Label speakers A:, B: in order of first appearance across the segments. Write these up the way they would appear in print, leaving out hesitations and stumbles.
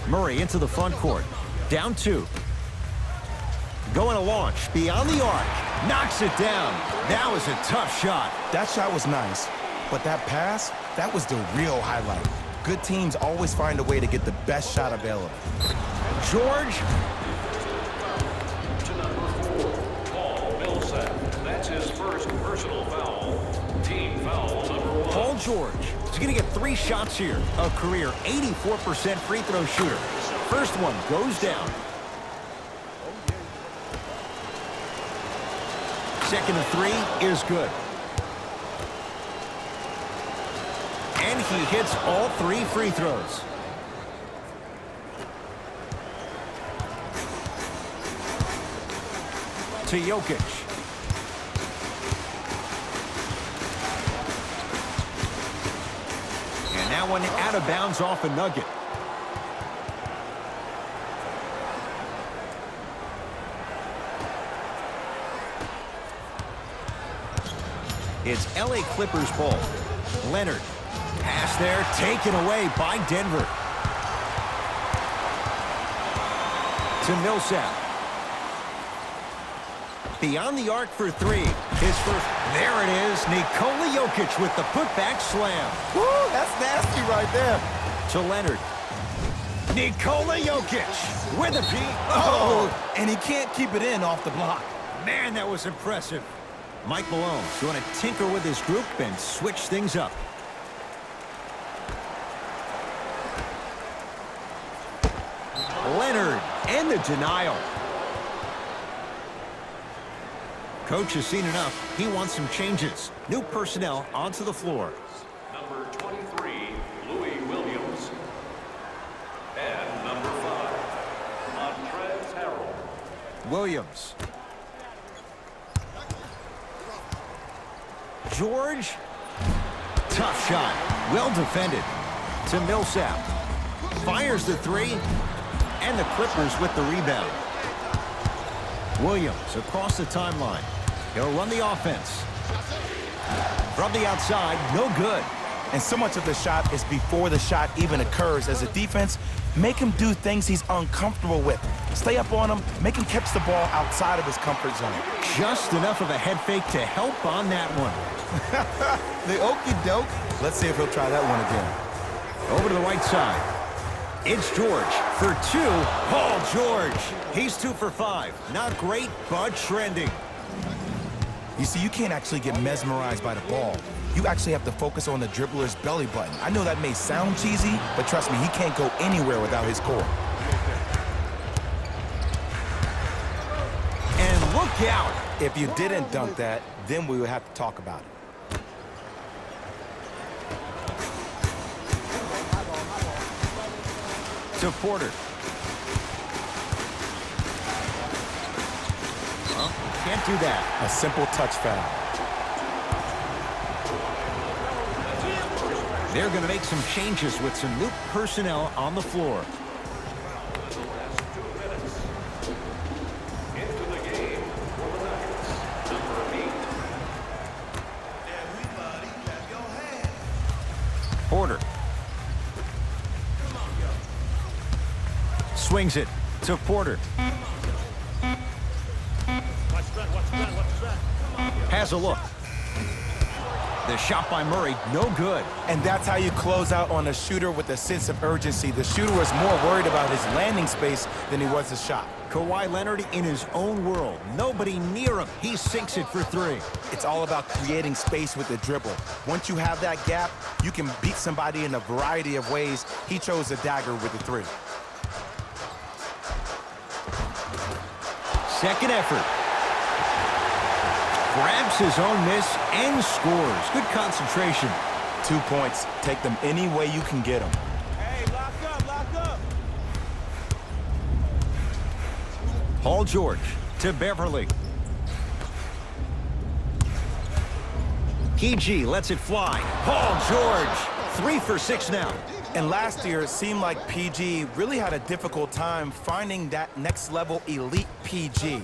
A: Murray into the front court. Down 2. Going to launch. Beyond the arc. Knocks it down. That was a tough shot.
B: That shot was nice, but that pass, that was the real highlight. Good teams always find a way to get the best shot available.
A: George.
C: To number 4, Paul Millsap. That's his first personal foul. Team foul number 1.
A: Paul George is going to get 3 shots here. A career 84% free throw shooter. First one goes down. Second of 3 is good. And he hits all 3 free throws. To Jokic. And that one out of bounds off a nugget. It's LA Clippers ball. Leonard. Pass there, taken away by Denver. To Millsap. Beyond the arc for 3. His first. There it is. Nikola Jokic with the putback slam.
B: Woo, that's nasty right there.
A: To Leonard. Nikola Jokic with a P.
B: Oh, and he can't keep it in off the block.
A: Man, that was impressive. Mike Malone's going to tinker with his group and switch things up. Leonard and the denial. Coach has seen enough. He wants some changes. New personnel onto the floor.
C: Number 23, Louis Williams. And number 5, Montrezl Harrell.
A: Williams. George. Tough shot. Well defended. To Millsap. Fires the 3. And the Clippers with the rebound. Williams across the timeline. He'll run the offense. From the outside, no good.
B: And so much of the shot is before the shot even occurs. As a defense, make him do things he's uncomfortable with. Stay up on him, make him catch the ball outside of his comfort zone.
A: Just enough of a head fake to help on that one.
B: The okie doke. Let's see if he'll try that one again.
A: Over to the right side. It's George for 2. Paul George. He's 2 for 5. Not great, but trending.
B: You see, you can't actually get mesmerized by the ball. You actually have to focus on the dribbler's belly button. I know that may sound cheesy, but trust me, he can't go anywhere without his core.
A: And look out.
B: If you didn't dunk that, then we would have to talk about it.
A: To Porter. Well, can't do that.
B: A simple touch foul.
A: They're going to make some changes with some new personnel on the floor.
C: Into the game for the Nuggets. Number 8.
A: Porter. Swings it to Porter. Has a look. The shot by Murray, no good.
B: And that's how you close out on a shooter with a sense of urgency. The shooter was more worried about his landing space than he was his shot.
A: Kawhi Leonard in his own world. Nobody near him. He sinks it for 3.
B: It's all about creating space with the dribble. Once you have that gap, you can beat somebody in a variety of ways. He chose a dagger with the 3.
A: Second effort. Grabs his own miss and scores. Good concentration.
B: 2 points. Take them any way you can get them.
D: Hey, lock up, lock up.
A: Paul George to Beverly. PG lets it fly. Paul George, 3 for 6 now.
B: And last year, it seemed like PG really had a difficult time finding that next level elite PG.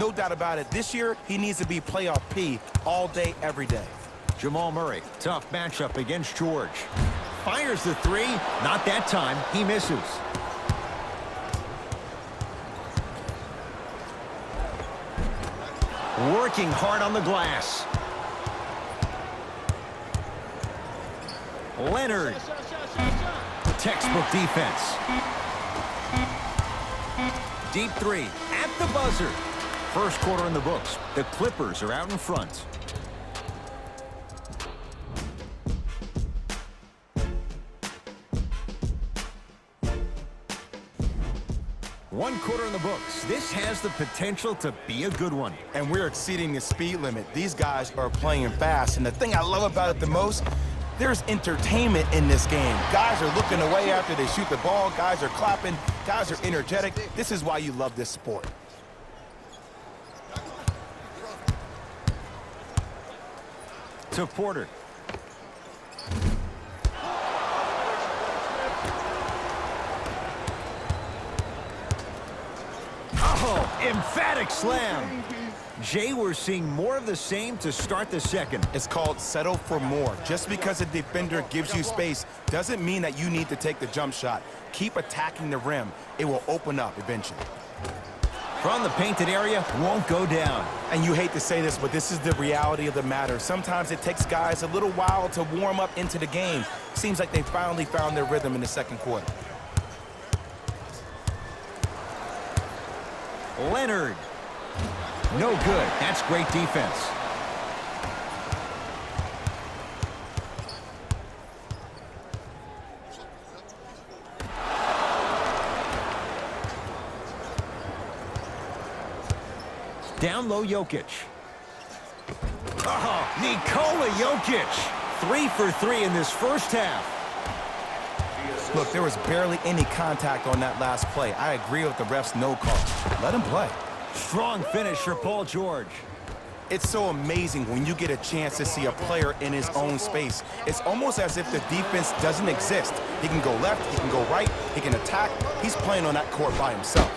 B: No doubt about it. This year, he needs to be playoff P all day, every day.
A: Jamal Murray, tough matchup against George. Fires the 3, not that time, he misses. Working hard on the glass. Leonard. Textbook defense. Deep three at the buzzer. First quarter in the books. The Clippers are out in front. One quarter in the books. This has the potential to be a good one.
B: And we're exceeding the speed limit. These guys are playing fast. And the thing I love about it the most, there's entertainment in this game. Guys are looking away after they shoot the ball. Guys are clapping. Guys are energetic. This is why you love this sport.
A: To Porter. Oh, emphatic slam. Jay, we're seeing more of the same to start the second.
B: It's called settle for more. Just because a defender gives you space doesn't mean that you need to take the jump shot. Keep attacking the rim. It will open up eventually.
A: From the painted area, won't go down.
B: And you hate to say this, but this is the reality of the matter. Sometimes it takes guys a little while to warm up into the game. Seems like they finally found their rhythm in the second quarter.
A: Leonard. No good. That's great defense. Down low, Jokic. Oh, Nikola Jokic. 3 for 3 in this first half.
B: Look, there was barely any contact on that last play. I agree with the ref's no call. Let him play.
A: Strong finish for Paul George.
B: It's so amazing when you get a chance to see a player in his own space. It's almost as if the defense doesn't exist. He can go left, he can go right, he can attack. He's playing on that court by himself.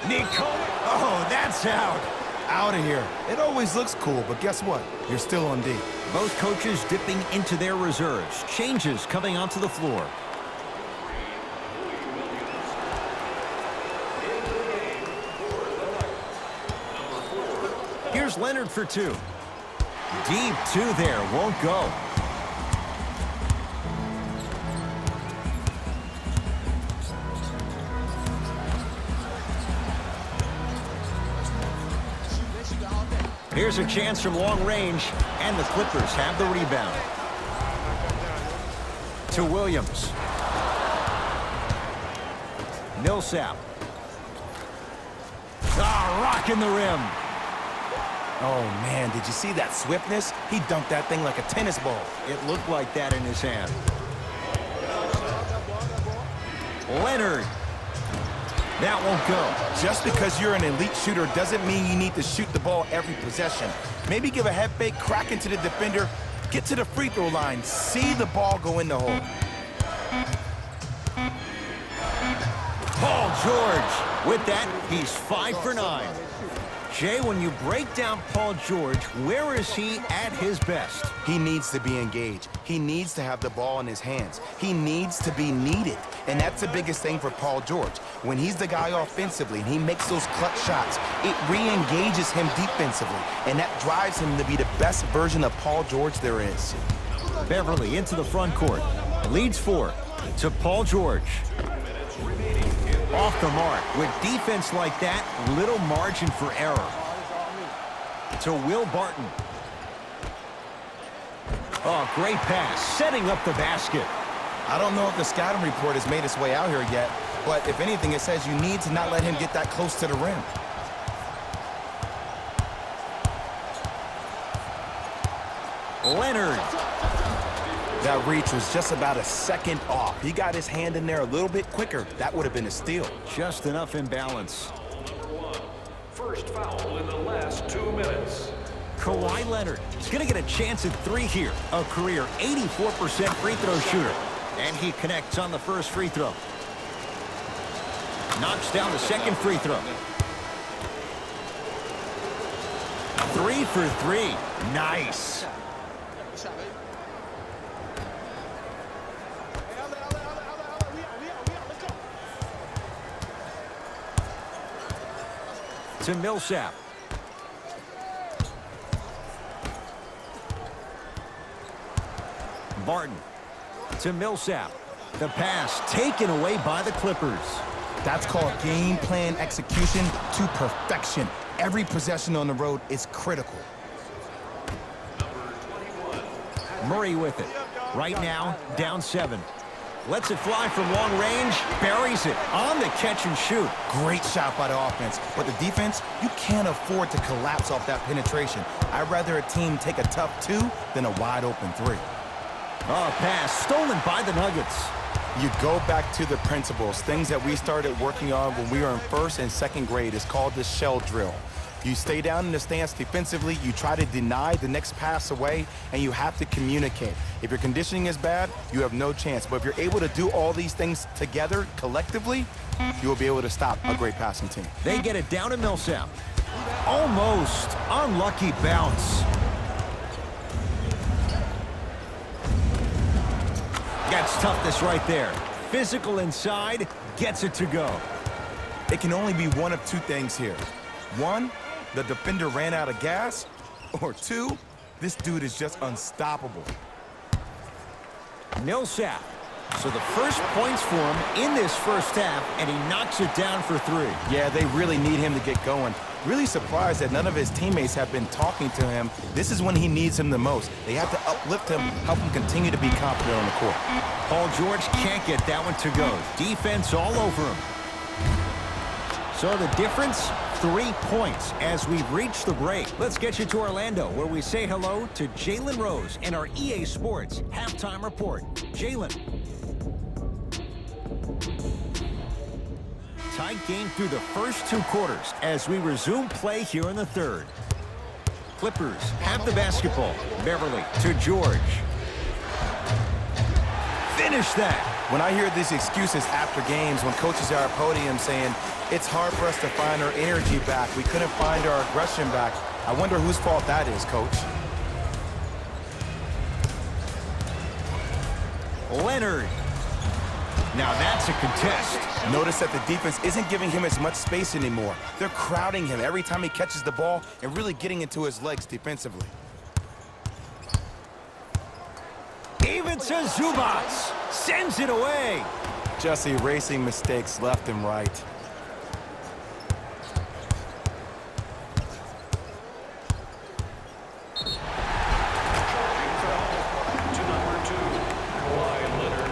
A: Nikola. Oh, that's out.
B: Out of here. It always looks cool, but guess what? You're still on D.
A: Both coaches dipping into their reserves. Changes coming onto the floor. Here's Leonard for 2. Deep 2 there. Won't go. Here's a chance from long range, and the Clippers have the rebound. To Williams. Millsap. Rocking the rim.
B: Oh, man, did you see that swiftness? He dunked that thing like a tennis ball.
A: It looked like that in his hand. Leonard. That won't go.
B: Just because you're an elite shooter doesn't mean you need to shoot the ball every possession. Maybe give a head fake, crack into the defender, get to the free throw line, see the ball go in the hole.
A: Paul George. With that, he's 5 for 9. Jay, when you break down Paul George, where is he at his best?
B: He needs to be engaged. He needs to have the ball in his hands. He needs to be needed. And that's the biggest thing for Paul George. When he's the guy offensively and he makes those clutch shots, it re-engages him defensively. And that drives him to be the best version of Paul George there is.
A: Beverly into the front court. Leads 4 to Paul George. Off the mark. With defense like that, little margin for error. To Will Barton. Oh, great pass. Setting up the basket.
B: I don't know if the scouting report has made its way out here yet, but if anything, it says you need to not let him get that close to the rim.
A: Leonard.
B: That reach was just about a second off. He got his hand in there a little bit quicker. That would have been a steal.
A: Just enough imbalance.
C: First foul in the last 2 minutes.
A: Kawhi Leonard is going to get a chance at 3 here. A career 84% free throw shooter. And he connects on the first free throw. Knocks down the second free throw. 3 for 3. Nice. To Millsap. Barton to Millsap. The pass taken away by the Clippers.
B: That's called game plan execution to perfection. Every possession on the road is critical.
A: Murray with it. Right now, down 7. Lets it fly from long range. Buries it on the catch and shoot.
B: Great shot by the offense. But the defense, you can't afford to collapse off that penetration. I'd rather a team take a tough 2 than a wide open 3.
A: Oh, pass stolen by the Nuggets.
B: You go back to the principles, things that we started working on when we were in 1st and 2nd grade. It's called the shell drill. You stay down in the stance defensively, you try to deny the next pass away, and you have to communicate. If your conditioning is bad, you have no chance. But if you're able to do all these things together, collectively, you will be able to stop a great passing team.
A: They get it down to Millsap. Almost unlucky bounce. Gets toughness right there. Physical inside, gets it to go.
B: It can only be one of 2 things here. 1, the defender ran out of gas, or 2, this dude is just unstoppable.
A: Millsap. So the first points for him in this first half, and he knocks it down for 3.
B: Yeah, they really need him to get going. Really surprised that none of his teammates have been talking to him. This is when he needs him the most. They have to uplift him, help him continue to be confident on the court.
A: Paul George can't get that one to go. Defense all over him. So the difference, 3 points as we've reached the break. Let's get you to Orlando, where we say hello to Jalen Rose in our EA Sports Halftime Report. Jalen. Tight game through the first 2 quarters as we resume play here in the 3rd. Clippers have the basketball. Beverly to George. Finish that.
B: When I hear these excuses after games, when coaches are at podium saying, it's hard for us to find our energy back, we couldn't find our aggression back, I wonder whose fault that is, Coach.
A: Leonard. Now that's a contest.
B: Notice that the defense isn't giving him as much space anymore. They're crowding him every time he catches the ball and really getting into his legs defensively.
A: Even to Zubats. Sends it away.
B: Just erasing mistakes left and right.
C: To number 2, Kawhi Leonard.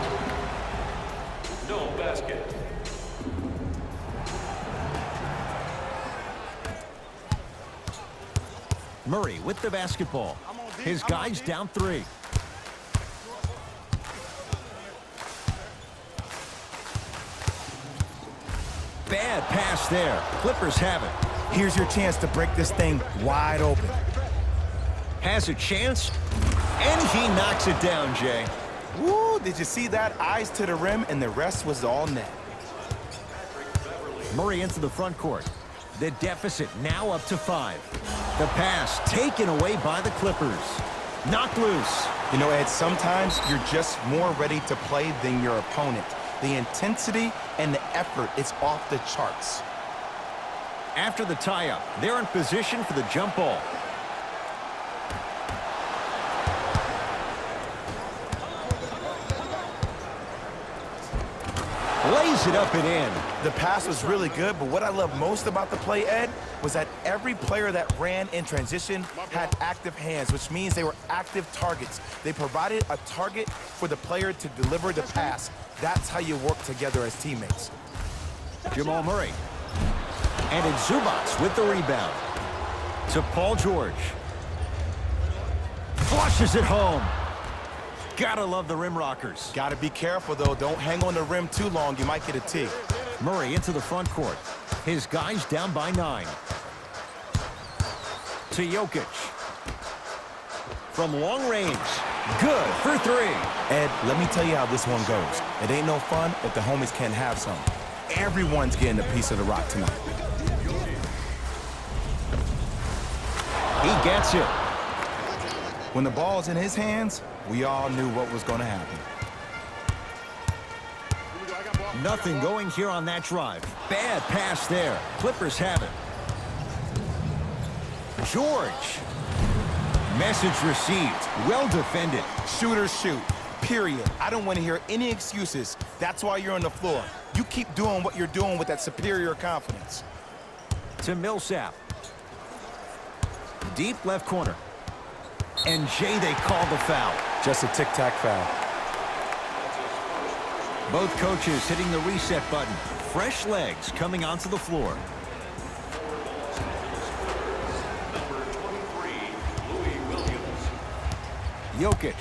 C: No basket.
A: Murray with the basketball. His guys down 3. Bad pass there. Clippers have it.
B: Here's your chance to break this thing wide open.
A: Has a chance, and he knocks it down, Jay.
B: Woo, did you see that? Eyes to the rim, and the rest was all net.
A: Murray into the front court. The deficit now up to 5. The pass taken away by the Clippers. Knocked loose.
B: You know, Ed, sometimes you're just more ready to play than your opponent. The intensity and the effort is off the charts.
A: After the tie-up, they're in position for the jump ball. Lays it up and in.
B: The pass was really good, but what I love most about the play, Ed, was that every player that ran in transition had active hands, which means they were active targets. They provided a target for the player to deliver the pass. That's how you work together as teammates.
A: Jamal Murray. And it's Zubats with the rebound. To Paul George. Flushes it home. Gotta love the rim rockers.
B: Gotta be careful, though. Don't hang on the rim too long. You might get a tee.
A: Murray into the front court. His guys down by 9. To Jokic. From long range. Good for 3.
B: Ed, let me tell you how this one goes. It ain't no fun if the homies can't have some. Everyone's getting a piece of the rock tonight.
A: He gets it.
B: When the ball's in his hands, we all knew what was going to happen.
A: Nothing going here on that drive. Bad pass there. Clippers have it. George. Message received. Well defended.
B: Shooters shoot. period. I don't want to hear any excuses. That's why you're on the floor. You keep doing what you're doing with that superior confidence.
A: To Millsap. Deep left corner. And Jay, they call the foul.
B: Just a tic-tac foul.
A: Both coaches hitting the reset button. Fresh legs coming onto the floor.
C: Number 23, Louis Williams.
A: Jokic.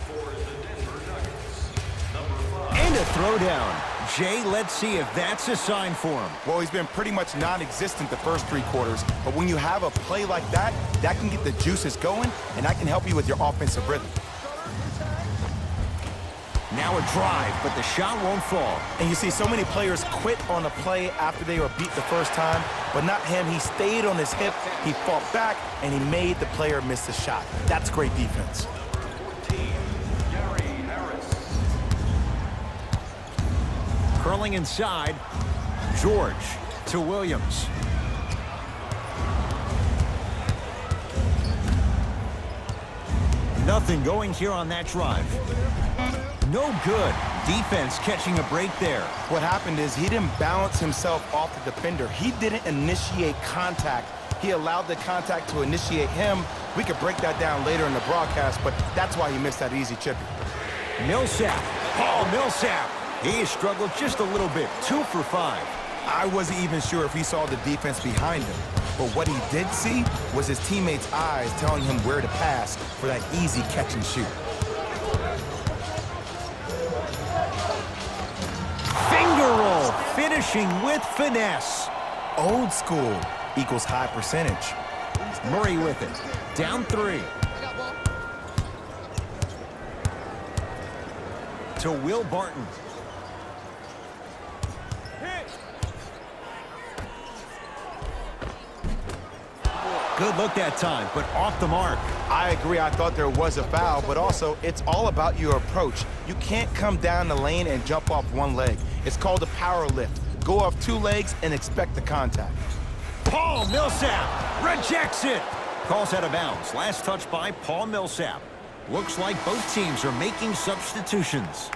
C: For the Denver Nuggets. Number 5.
A: And a throwdown. Jay, let's see if that's a sign for him.
B: Well, he's been pretty much non-existent the first 3 quarters, but when you have a play like that, that can get the juices going, and that can help you with your offensive rhythm.
A: Now a drive, but the shot won't fall.
B: And you see so many players quit on a play after they were beat the first time, but not him. He stayed on his hip, he fought back, and he made the player miss the shot. That's great defense.
A: Curling inside. George to Williams. Nothing going here on that drive. No good. Defense catching a break there.
B: What happened is he didn't balance himself off the defender. He didn't initiate contact. He allowed the contact to initiate him. We could break that down later in the broadcast, but that's why he missed that easy chippy.
A: Millsap. Paul Millsap. He struggled just a little bit. 2 for 5.
B: I wasn't even sure if he saw the defense behind him. But what he did see was his teammates' eyes telling him where to pass for that easy catch and shoot.
A: Finger roll. Finishing with finesse.
B: Old school equals high percentage.
A: Murray with it. Down 3. To Will Barton. Good look that time, but off the mark.
B: I agree, I thought there was a foul, but also it's all about your approach. You can't come down the lane and jump off one leg. It's called a power lift. Go off 2 legs and expect the contact.
A: Paul Millsap rejects it. Calls out of bounds. Last touch by Paul Millsap. Looks like both teams are making substitutions.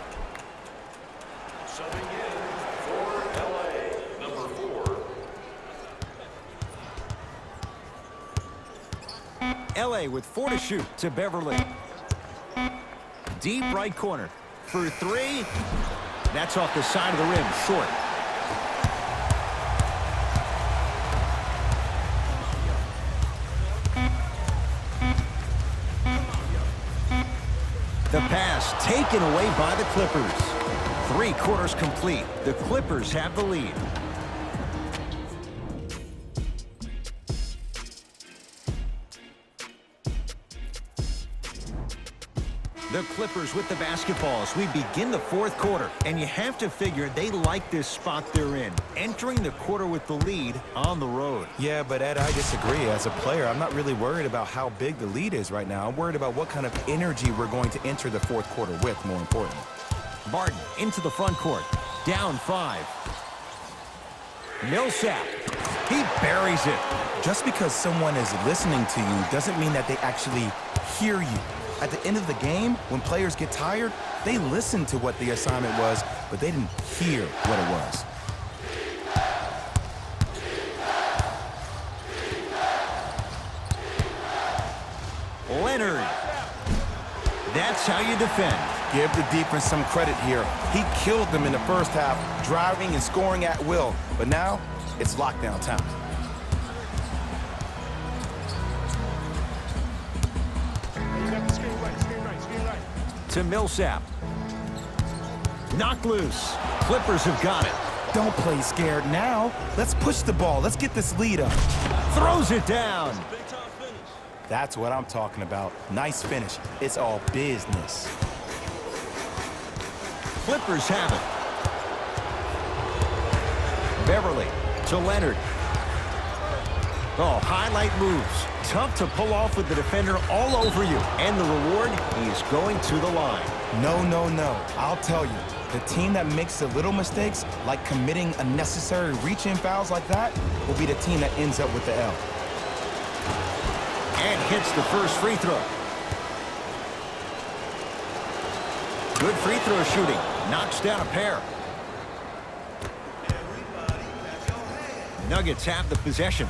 C: Subbing in for LA, number 4.
A: LA with 4 to shoot to Beverly. Deep right corner for 3. That's off the side of the rim, short. The pass taken away by the Clippers. 3 quarters complete. The Clippers have the lead. The Clippers with the basketball as we begin the 4th quarter. And you have to figure they like this spot they're in. Entering the quarter with the lead on the road.
B: Yeah, but Ed, I disagree. As a player, I'm not really worried about how big the lead is right now. I'm worried about what kind of energy we're going to enter the 4th quarter with, more important.
A: Barton into the front court. Down 5. Millsap. He buries it.
B: Just because someone is listening to you doesn't mean that they actually hear you. At the end of the game, when players get tired, they listen to what the assignment was, but they didn't hear what it was.
A: Leonard. That's how you defend.
B: Give the defense some credit here. He killed them in the first half, driving and scoring at will. But now, it's lockdown time.
A: To Millsap. Knocked loose. Clippers have got it.
B: Don't play scared now. Let's push the ball. Let's get this lead up.
A: Throws it down.
B: That's what I'm talking about. Nice finish. It's all business.
A: Clippers have it. Beverly to Leonard. Oh, highlight moves. Tough to pull off with the defender all over you. And the reward, he is going to the line.
B: No, no, no. I'll tell you. The team that makes the little mistakes, like committing unnecessary reach-in fouls like that, will be the team that ends up with the L.
A: And hits the first free throw. Good free throw shooting. Knocks down a pair. Nuggets have the possession.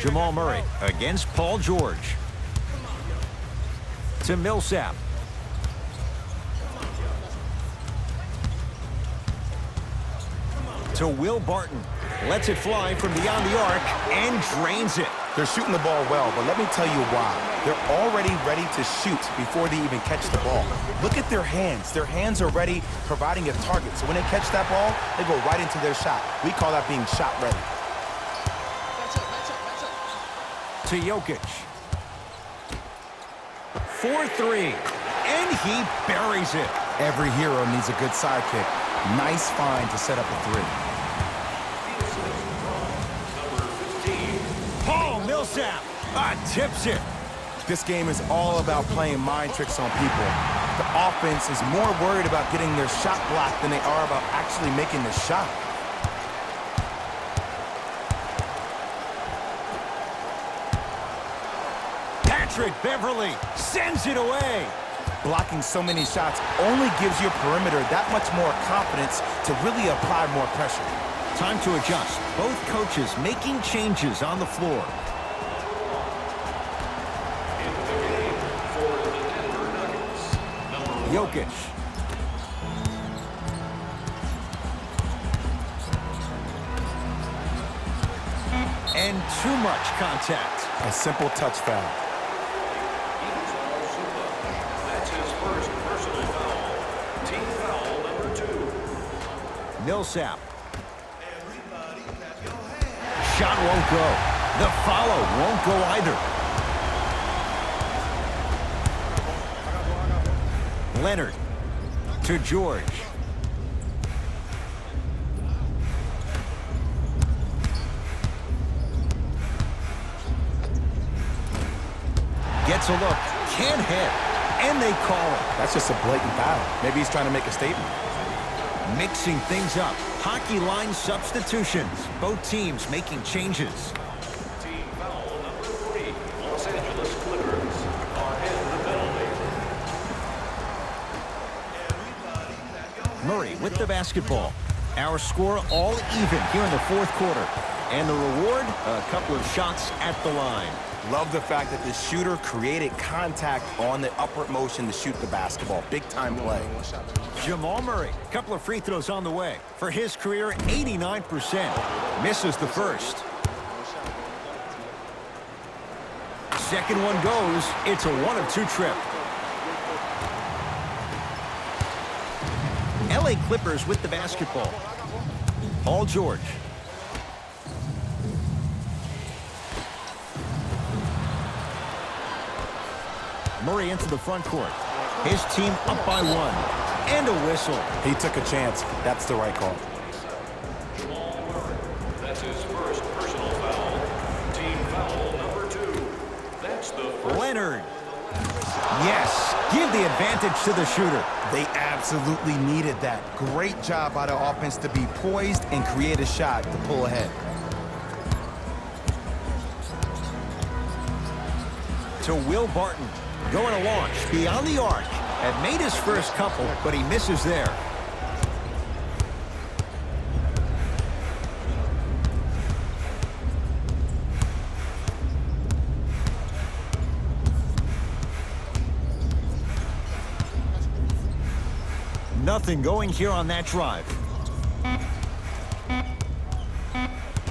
A: Jamal Murray against Paul George. To Millsap. To Will Barton. Lets it fly from beyond the arc and drains it.
B: They're shooting the ball well, but let me tell you why. They're already ready to shoot before they even catch the ball. Look at their hands. Their hands are ready, providing a target. So when they catch that ball, they go right into their shot. We call that being shot ready.
A: To Jokic. 4-3. And he buries it.
B: Every hero needs a good sidekick. Nice find to set up a three.
A: Paul Millsap tips it.
B: This game is all about playing mind tricks on people. The offense is more worried about getting their shot blocked than they are about actually making the shot.
A: Patrick Beverly sends it away.
B: Blocking so many shots only gives your perimeter that much more confidence to really apply more pressure.
A: Time to adjust. Both coaches making changes on the floor.
C: Into the game for the Denver Nuggets, number
A: Jokic. And too much contact.
B: A simple touch foul.
C: That's his first personal foul. Team foul number 2.
A: Millsap. Shot won't go. The follow won't go either. Leonard to George. Gets a look, can't hit, and they call it.
B: That's just a blatant foul. Maybe he's trying to make a statement.
A: Mixing things up. Hockey line substitutions. Both teams making changes.
C: Team foul number 3. Los Angeles Clippers are in the penalty.
A: Murray with the basketball. Our score all even here in the fourth quarter. And the reward, a couple of shots at the line.
B: Love the fact that the shooter created contact on the upward motion to shoot the basketball. Big time play.
A: Jamal Murray, a couple of free throws on the way. For his career, 89%. Misses the first. Second one goes. It's a 1-of-2 trip. LA Clippers with the basketball. Paul George. Murray into the front court. His team up by 1. And a whistle.
B: He took a chance. That's the right call.
C: Jamal Murray. That's his first personal foul. Team foul number 2. That's the first.
A: Leonard. Yes. Give the advantage to the shooter.
B: They absolutely needed that. Great job by the offense to be poised and create a shot to pull ahead.
A: To Will Barton. Going to launch beyond the arc. Had made his first couple, but he misses there. Nothing going here on that drive.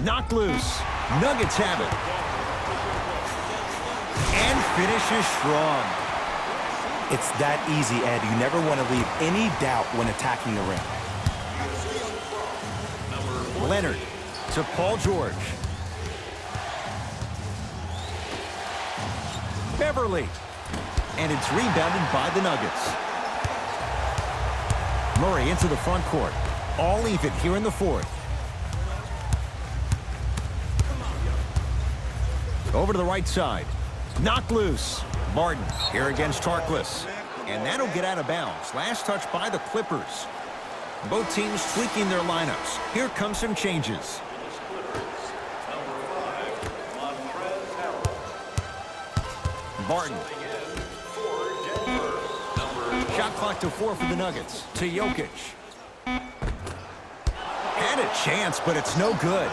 A: Knocked loose. Nuggets have it. And finishes strong.
B: It's that easy, Ed. You never want to leave any doubt when attacking the rim.
A: Leonard to Paul George. Beverly. And it's rebounded by the Nuggets. Murray into the front court. All even here in the fourth. Over to the right side. Knocked loose. Barton here against Tarkless. And that'll get out of bounds. Last touch by the Clippers. Both teams tweaking their lineups. Here come some changes. Barton. Shot clock to 4 for the Nuggets. To Jokic. Had a chance, but it's no good.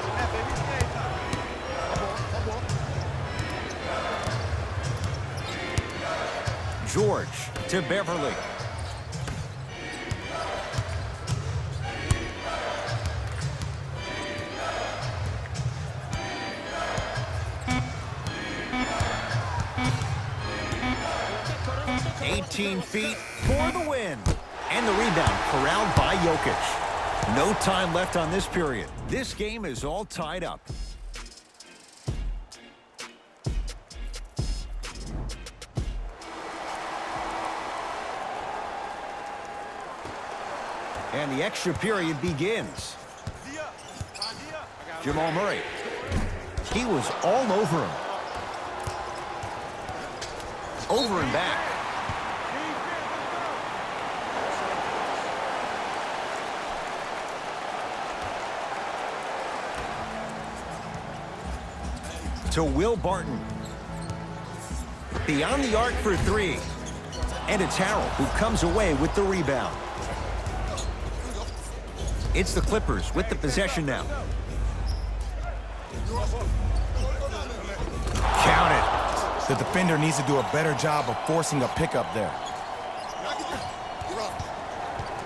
A: George to Beverly. Feet for the win. And the rebound corralled by Jokic. No time left on this period. This game is all tied up. And the extra period begins. Jamal Murray. He was all over him. Over and back. To Will Barton. Beyond the arc for 3. And it's Harrell who comes away with the rebound. It's the Clippers with the possession now. Count it.
B: The defender needs to do a better job of forcing a pickup there.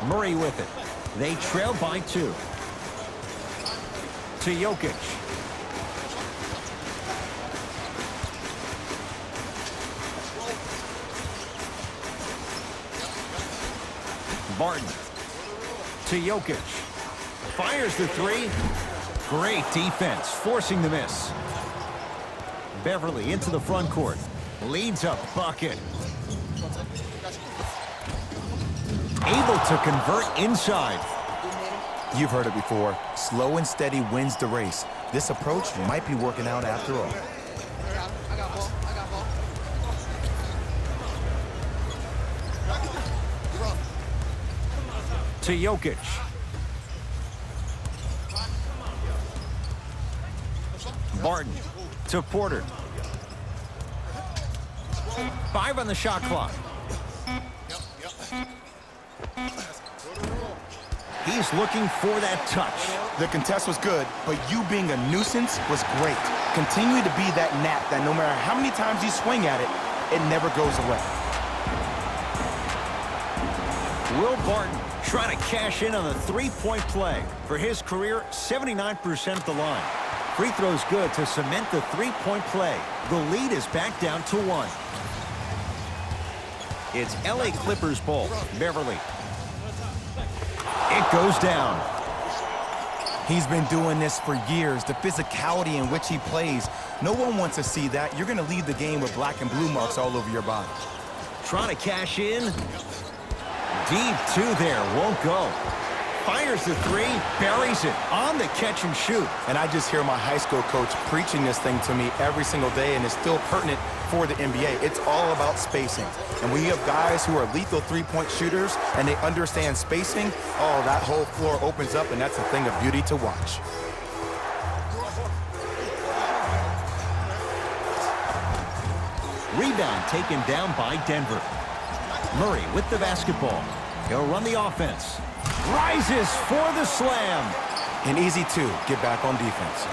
A: Murray with it. They trail by 2. To Jokic. Barton to Jokic. Fires the 3. Great defense, forcing the miss. Beverly into the front court. Leads a bucket. Able to convert inside.
B: You've heard it before. Slow and steady wins the race. This approach might be working out after all.
A: To Jokic. Barton to Porter. 5 on the shot clock. He's looking for that touch.
B: The contest was good, but you being a nuisance was great. Continue to be that gnat that no matter how many times you swing at it, it never goes away.
A: Will Barton trying to cash in on the three-point play. For his career, 79% at the line. Free throw's good to cement the three-point play. The lead is back down to 1. It's LA Clippers ball. Beverly. It goes down.
B: He's been doing this for years. The physicality in which he plays. No one wants to see that. You're going to leave the game with black and blue marks all over your body.
A: Trying to cash in. Deep 2 there. Won't go. Fires the 3. Buries it. On the catch and shoot.
B: And I just hear my high school coach preaching this thing to me every single day, and it's still pertinent for the NBA. It's all about spacing. And when you have guys who are lethal three-point shooters and they understand spacing, oh, that whole floor opens up, and that's a thing of beauty to watch.
A: Rebound taken down by Denver. Murray with the basketball. He'll run the offense. Rises for the slam.
B: An easy 2. Get back on defense.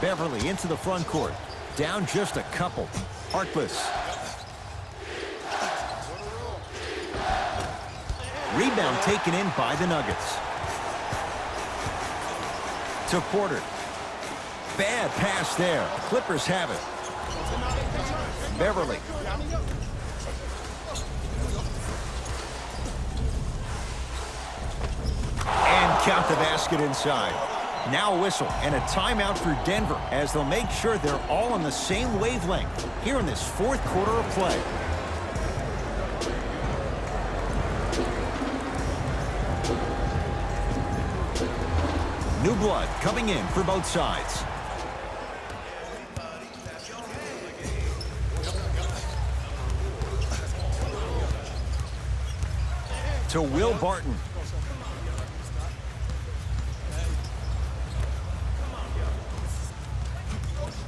A: Beverly into the front court. Down just a couple. Harkless. Rebound taken in by the Nuggets. To Porter. Bad pass there. Clippers have it. Beverly. And count the basket inside. Now a whistle and a timeout for Denver as they'll make sure they're all on the same wavelength here in this 4th quarter of play. New blood coming in for both sides. To Will Barton.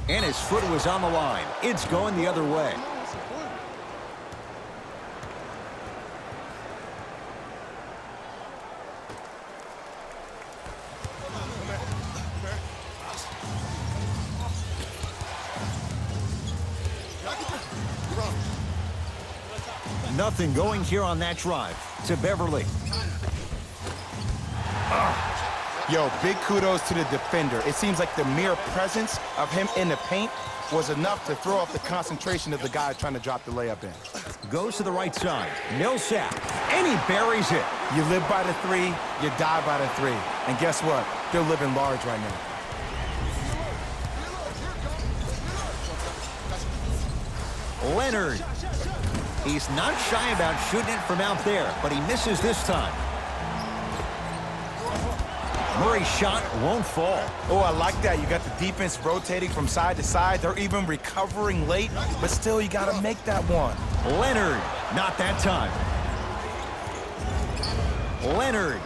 A: And his foot was on the line. It's going the other way. Nothing going here on that drive to Beverly.
B: Yo, big kudos to the defender. It seems like the mere presence of him in the paint was enough to throw off the concentration of the guy trying to drop the layup in.
A: Goes to the right side. Millsap. And he buries it.
B: You live by the three, you die by the three. And guess what? They're living large right now.
A: Leonard. He's not shy about shooting it from out there, but he misses this time. Murray's shot won't fall.
B: Oh, I like that. You got the defense rotating from side to side. They're even recovering late, but still you got to make that one.
A: Leonard, not that time. Leonard.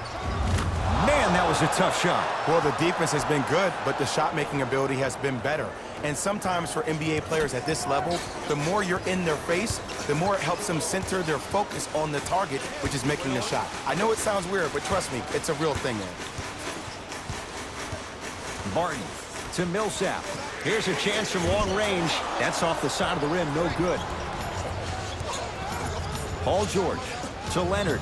A: Man, that was a tough shot.
B: Well, the defense has been good, but the shot-making ability has been better. And sometimes for NBA players at this level, the more you're in their face, the more it helps them center their focus on the target, which is making the shot. I know it sounds weird, but trust me, it's a real thing, man.
A: Barton to Millsap. Here's a chance from long range. That's off the side of the rim, no good. Paul George to Leonard.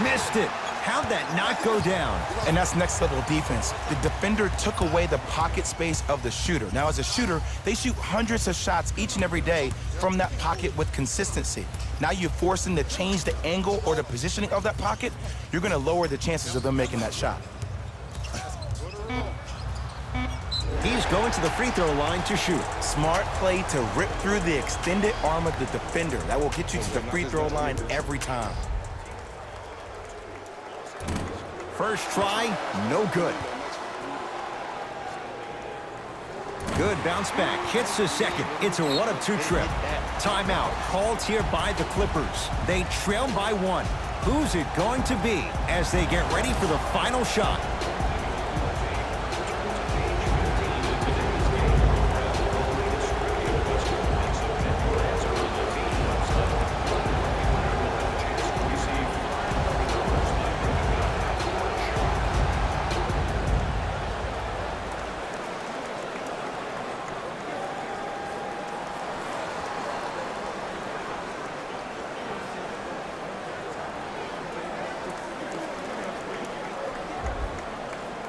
A: Missed it. How'd that not go down?
B: And that's next level defense. The defender took away the pocket space of the shooter. Now, as a shooter, they shoot hundreds of shots each and every day from that pocket with consistency. Now you force them to change the angle or the positioning of that pocket, you're going to lower the chances of them making that shot.
A: He's going to the free throw line to shoot.
B: Smart play to rip through the extended arm of the defender. That will get you to the free throw line every time.
A: First try, no good. Good bounce back, hits the second. It's a 1-of-2 trip. Timeout called here by the Clippers. They trail by 1. Who's it going to be as they get ready for the final shot?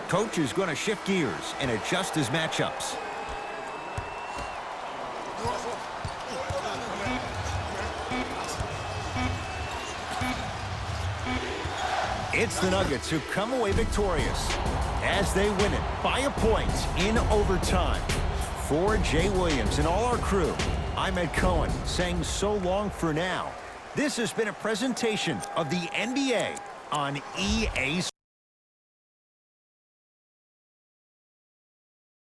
A: Coach is going to shift gears and adjust his matchups. It's the Nuggets who come away victorious as they win it by a point in overtime. For Jay Williams and all our crew, I'm Ed Cohen saying so long for now. This has been a presentation of the NBA on EA